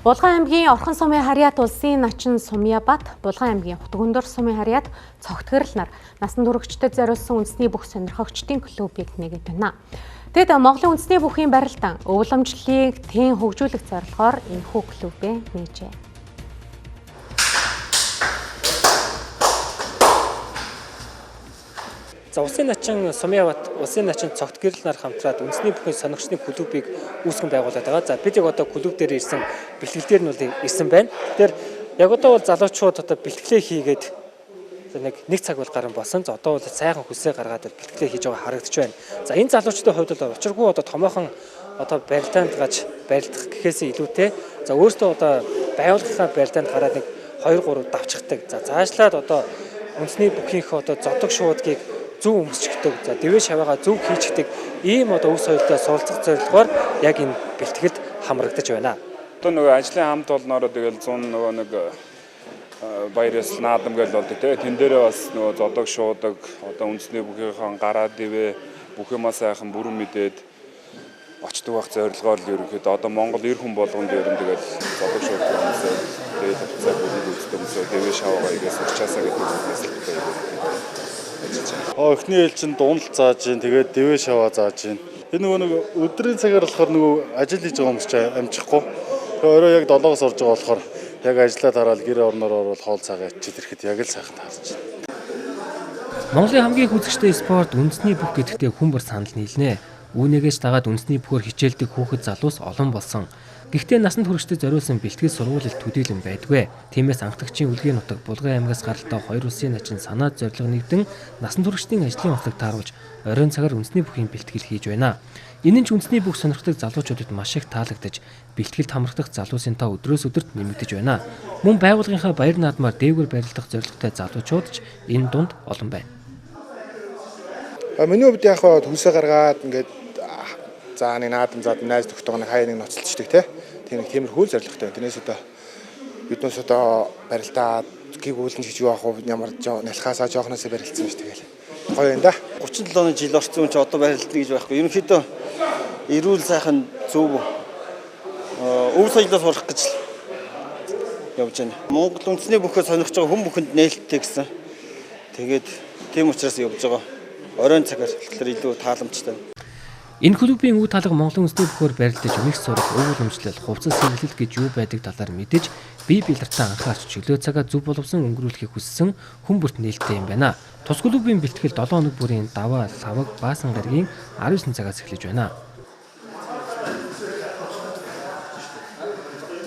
Булган аймгийн Орхон сумын харьяат улсын начин Сумьябат, Булган аймгийн Хутгөндөр сумын харьяат Цогтгорл нар насан туршидад зориулсан үндэсний бүх сонирхогчдын клубыг нэгэд байна. Тэд Монголын үндэсний бүхний барилдан өвлөмжлөлийг тэн хөгжүүлэх зорилгоор энэхүү клубыг нээжээ. Улсын начин Сумьябат, улсын начин Цогтгорл нар хамтраад үндэсний бүхний сонирхчдын клубыг үүсгэн байгуулад байгаа. За бид яг одоо клуб дээр ирсэн бэлтгэл дээр нь бол ирсэн байна. Тэгэхээр яг одоо бол залуучууд одоо бэлтгэлээ хийгээд нэг цаг бол гарan болсон. За одоо бол сайхан хүсээ гаргаад бэлтгэлээ хийж байгаа харагдаж байна. За энэ залуучдын хувьд бол учиргүй одоо томоохон одоо барилдаанд гаж барилдах гэхээсээ илүүтэй за өөртөө одоо байгууллагынхаа барилдаанд гараад 2-3 давчхдаг. За цаашлаад одоо үндэсний бүхнийхээ одоо зодог шуудгийг зөв өмсчихдэг. За дэвээ шаваагаа зөв хийчихдэг. Ийм одоо өс соёлтой суралцах зорилгоор яг энэ бэлтгэлд хамрагдаж байна. Одоо нөгөө ажлын хамт олноороо тэгэл 100 нөгөө нэг баяраас наадам гэл болдог те. Тэн дээрээ бас нөгөө зодог шуудаг одоо үндэсний бүхнийхэн гараа дэвээ бүх юмаа сайхан бүрэн мэдээд очдог байх зорилгоор л ерөнхийдөө одоо Монгол эр хүн болгонд ер нь тэгэл зодог шуудаг юмсаа тэгээд хавцаа бүрийг үздэг юмсаа дэвээ шаваагаа игээс урчаасаа гэдэг үгнээс л байдаг. Эхний ээлжинд дундал зааж гин тэгээд дэвээ шаваа зааж гин. Энэ нэг өдрийн цагаар болохоор нөгөө ажил хийж байгаа хүмүүс ч амжихгүй. Тэгээ орой яг 7-оос орж байгаа болохоор яг ажиллаад хараад гэр орноор орвол хоол цагаа ичээд ирэхэд яг л сайхан таарч байна. Монголын хамгийн хүзэгчтэй спорт үндэсний бүх гэдэгтээ хүн бүр санал нийлнэ. Үүнийгээс дагаад үндэсний бүхээр хичээлдэг хүүхэд залуус олон болсон. Гэхдээ насанд хүрэгчдэд зориулсан бэлтгэл сургуулилт төдийлөн байдгүй. Тиймээс анхдагчийн үлгийн нутаг Булган аймгаас гаралтай хоёр улсын начин санаад зорилго нэгдэн насанд хүрэгчдийн ажлын онцлог тааруулж оройн цагаар үндэсний бүхийн бэлтгэл хийж байна. Энэ нь ч үндэсний бүх сонирхдаг залуучуудад маш их таалагдаж бэлтгэлд хамрагдах залуусын тоо өдрөөс өдөрт нэмэгдэж байна. Мөн байгууллагынхаа баяр наадмаар дээгүүр барилдах зорилготой залуучууд ч энэ дунд олон байна. Миний хувьд яг хүсээ гаргаад ингээд за нэг наадам зад найз нөхдөг хаяа нэг ноцолчдаг тиймэрхүү зорилготой. Тэрнээс одоо биднээс одоо барилдаа гэгүүлэн хийж явах уу ямар нялхаасаа жоохноосоо барилдсан ш тэгэл. Гоё юм да. 37 жил орсон юм чи одоо барилдана гэж байхгүй. Ерөнхийдөө эрүүл сайхан зөв өв соёлоос сурах гэж явж байна. Монгол үндэсний бүхөө сонирхож байгаа хүн бүхэнд нээлттэй гэсэн. Тэгээд тийм учраас явж байгаа. Оройн цагаар тэгэхээр илүү тааламжтай. Энэ клубын үе талга Монголын үндэсний бүхээр барилдаж үнэх сурах, өвлөмжлөл, хувцас сэргэлэл гэж юу байдаг талаар мэдэж бие биелэртээ анхаарч чөлөө цагаа зөв боловсон өнгөрүүлэхийг хүссэн хүн бүрт нээлттэй юм байна. Тус клубын бэлтгэл 7 хоног бүрийн даваа, лаваг, баасан гарагийн 19 цагаас эхэлж байна.